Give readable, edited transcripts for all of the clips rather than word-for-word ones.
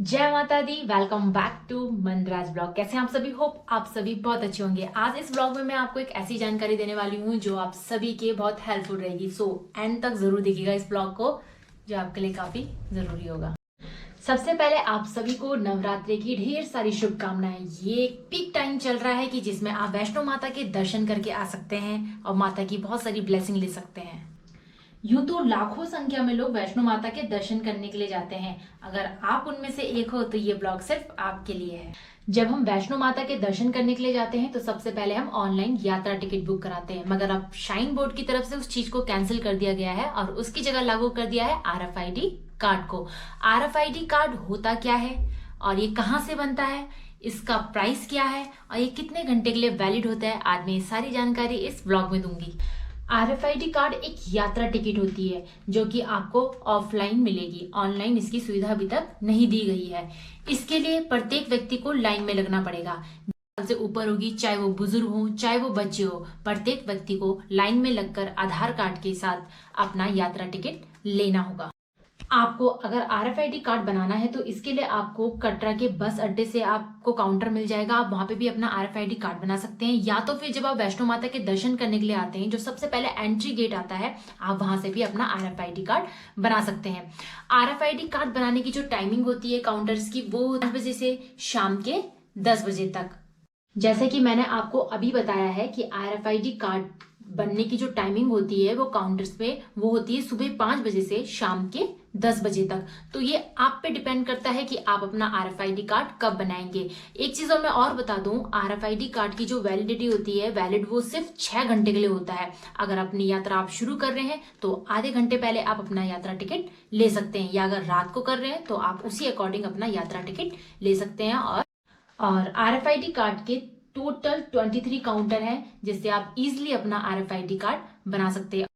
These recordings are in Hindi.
जय माता दी। Welcome back to Manraj blog. कैसे हैं आप सभी? होप आप सभी बहुत अच्छे होंगे। आज इस ब्लॉग में मैं आपको एक ऐसी जानकारी देने वाली हूँ जो आप सभी के बहुत हेल्पफुल रहेगी। सो एंड तक जरूर देखिएगा इस ब्लॉग को, जो आपके लिए काफी जरूरी होगा। सबसे पहले आप सभी को नवरात्रि की ढेर सारी शुभकामनाएं। ये एक पीक टाइम चल रहा है कि जिसमें आप वैष्णो माता के दर्शन करके आ सकते हैं और माता की बहुत सारी ब्लेसिंग ले सकते हैं। यूं तो लाखों संख्या में लोग वैष्णो माता के दर्शन करने के लिए जाते हैं। अगर आप उनमें से एक हो तो ये ब्लॉग सिर्फ आपके लिए है। जब हम वैष्णो माता के दर्शन करने के लिए जाते हैं तो सबसे पहले हम ऑनलाइन यात्रा टिकट बुक कराते हैं, मगर अब शाइन बोर्ड की तरफ से उस चीज को कैंसिल कर दिया गया है और उसकी जगह लागू कर दिया है RFID कार्ड को। RFID कार्ड होता क्या है और ये कहाँ से बनता है, इसका प्राइस क्या है और ये कितने घंटे के लिए वैलिड होता है, आज मैं ये सारी जानकारी इस ब्लॉग में दूंगी। RFID कार्ड एक यात्रा टिकट होती है जो कि आपको ऑफलाइन मिलेगी। ऑनलाइन इसकी सुविधा अभी तक नहीं दी गई है। इसके लिए प्रत्येक व्यक्ति को लाइन में लगना पड़ेगा। 12 साल से ऊपर होगी, चाहे वो बुजुर्ग हो चाहे वो बच्चे हो, प्रत्येक व्यक्ति को लाइन में लगकर आधार कार्ड के साथ अपना यात्रा टिकट लेना होगा। आपको अगर RFID कार्ड बनाना है तो इसके लिए आपको कटरा के बस अड्डे से आपको काउंटर मिल जाएगा। आप वहां पे भी अपना RFID कार्ड बना सकते हैं, या तो फिर जब आप वैष्णो माता के दर्शन करने के लिए आते हैं, जो सबसे पहले एंट्री गेट आता है, आप वहां से भी अपना RFID कार्ड बना सकते हैं। RFID कार्ड बनाने की जो टाइमिंग होती है काउंटर्स की, वो 10 बजे से शाम के 10 बजे तक। जैसे कि मैंने आपको अभी बताया है कि RFID कार्ड बनने की जो टाइमिंग होती है वो काउंटर्स पे वो होती है सुबह 5 बजे से शाम के 10 बजे तक। तो ये आप पे डिपेंड करता है कि आप अपना RFID कार्ड कब बनाएंगे। एक चीज और मैं और बता दूं, RFID कार्ड की जो वैलिडिटी होती है, वैलिड वो सिर्फ 6 घंटे के लिए होता है। अगर अपनी यात्रा आप शुरू कर रहे हैं तो आधे घंटे पहले आप अपना यात्रा टिकट ले सकते हैं, या अगर रात को कर रहे हैं तो आप उसी अकॉर्डिंग अपना यात्रा टिकट ले सकते हैं। और RFID कार्ड के टोटल 23 काउंटर हैं जिससे आप इजिली अपना RFID कार्ड बना सकते हैं।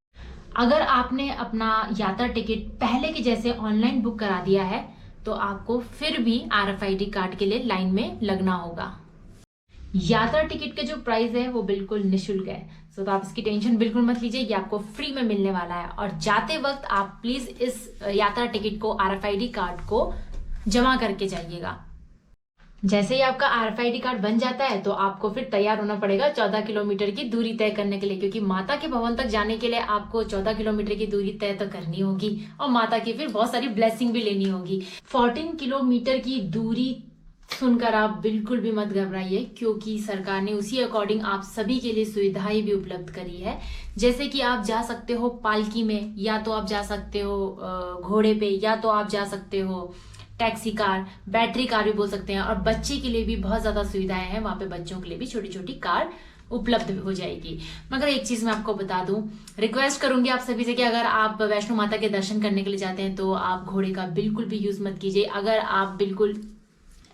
अगर आपने अपना यात्रा टिकट पहले के जैसे ऑनलाइन बुक करा दिया है तो आपको फिर भी RFID कार्ड के लिए लाइन में लगना होगा। यात्रा टिकट का जो प्राइस है वो बिल्कुल निःशुल्क है, तो आप इसकी टेंशन बिल्कुल मत लीजिए, ये आपको फ्री में मिलने वाला है। और जाते वक्त आप प्लीज इस यात्रा टिकट को, RFID कार्ड को जमा करके जाइएगा। जैसे ही आपका RFID कार्ड बन जाता है तो आपको फिर तैयार होना पड़ेगा 14 किलोमीटर की दूरी तय करने के लिए, क्योंकि माता के भवन तक जाने के लिए आपको 14 किलोमीटर की दूरी तय तो करनी होगी और माता की फिर बहुत सारी ब्लेसिंग भी लेनी होगी। 14 किलोमीटर की दूरी सुनकर आप बिल्कुल भी मत घबराइए, क्योंकि सरकार ने उसी अकॉर्डिंग आप सभी के लिए सुविधाएं भी उपलब्ध करी है। जैसे कि आप जा सकते हो पालकी में, या तो आप जा सकते हो घोड़े पे, या तो आप जा सकते हो टैक्सी कार, बैटरी कार भी बोल सकते हैं। और बच्चे के लिए भी बहुत ज्यादा सुविधाएं हैं, वहां पे बच्चों के लिए भी छोटी छोटी कार उपलब्ध हो जाएगी। मगर एक चीज मैं आपको बता दूं, रिक्वेस्ट करूंगी आप सभी से कि अगर आप वैष्णो माता के दर्शन करने के लिए जाते हैं तो आप घोड़े का बिल्कुल भी यूज मत कीजिए। अगर आप बिल्कुल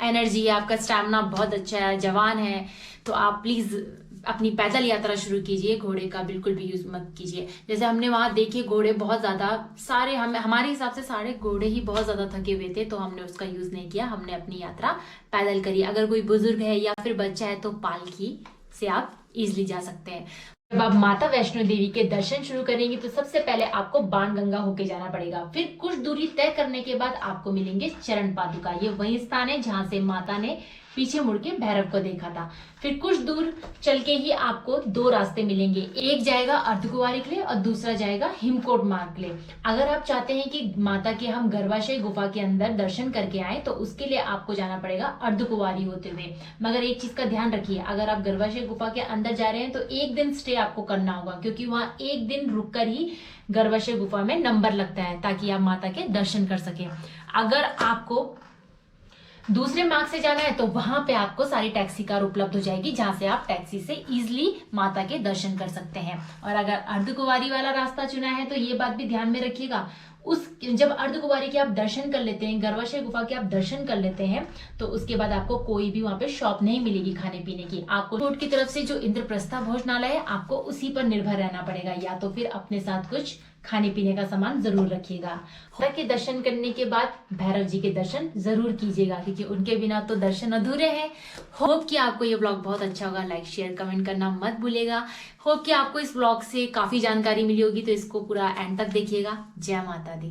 एनर्जी है, आपका स्टैमिना बहुत अच्छा है, जवान है, तो आप प्लीज अपनी पैदल यात्रा शुरू कीजिए। घोड़े का बिल्कुल भी यूज मत कीजिए। जैसे हमने वहां देखे घोड़े बहुत ज्यादा सारे, हमारे हिसाब से सारे घोड़े ही बहुत ज्यादा थके हुए थे, तो हमने उसका यूज नहीं किया, हमने अपनी यात्रा पैदल करी। अगर कोई बुजुर्ग है या फिर बच्चा है तो पालकी से आप इजिली जा सकते हैं। जब आप माता वैष्णो देवी के दर्शन शुरू करेंगे तो सबसे पहले आपको बाणगंगा होके जाना पड़ेगा। फिर कुछ दूरी तय करने के बाद आपको मिलेंगे चरण पादुका। ये वही स्थान है जहां से माता ने पीछे मुड़ के भैरव को देखा था। फिर कुछ दूर चल के ही आपको 2 रास्ते मिलेंगे, एक जाएगा अर्धकुंवारी के लिए और दूसरा जाएगा हिमकोट मार्ग के लिए। अगर आप चाहते हैं कि माता के हम गर्भाशय गुफा के अंदर दर्शन करके आए तो उसके लिए आपको जाना पड़ेगा अर्धकुंवारी होते हुए। मगर एक चीज का ध्यान रखिए, अगर आप गर्भाशय गुफा के अंदर जा रहे हैं तो एक दिन स्टे आपको करना होगा, क्योंकि वहां एक दिन रुककर ही गर्भाशय गुफा में नंबर लगता है ताकि आप माता के दर्शन कर सके। अगर आपको दूसरे मार्ग से जाना है तो वहां पे आपको सारी टैक्सी कार उपलब्ध हो जाएगी, जहां से आप टैक्सी से इजिली माता के दर्शन कर सकते हैं। और अगर अर्धकुंवारी वाला रास्ता चुना है तो ये बात भी ध्यान में रखिएगा, जब अर्धकुंवारी के आप दर्शन कर लेते हैं, गर्भाशय गुफा के आप दर्शन कर लेते हैं, तो उसके बाद आपको कोई भी वहां पे शॉप नहीं मिलेगी खाने पीने की। आपको रोड की तरफ से जो इंद्रप्रस्था भोजनालय है आपको उसी पर निर्भर रहना पड़ेगा, या तो फिर अपने साथ कुछ खाने पीने का सामान जरूर रखिएगा। माता के दर्शन करने के बाद भैरव जी के दर्शन जरूर कीजिएगा, क्योंकि उनके बिना तो दर्शन अधूरे हैं। होप कि आपको ये ब्लॉग बहुत अच्छा होगा। लाइक शेयर कमेंट करना मत भूलिएगा। होप कि आपको इस ब्लॉग से काफी जानकारी मिली होगी, तो इसको पूरा एंड तक देखिएगा। जय माता दी।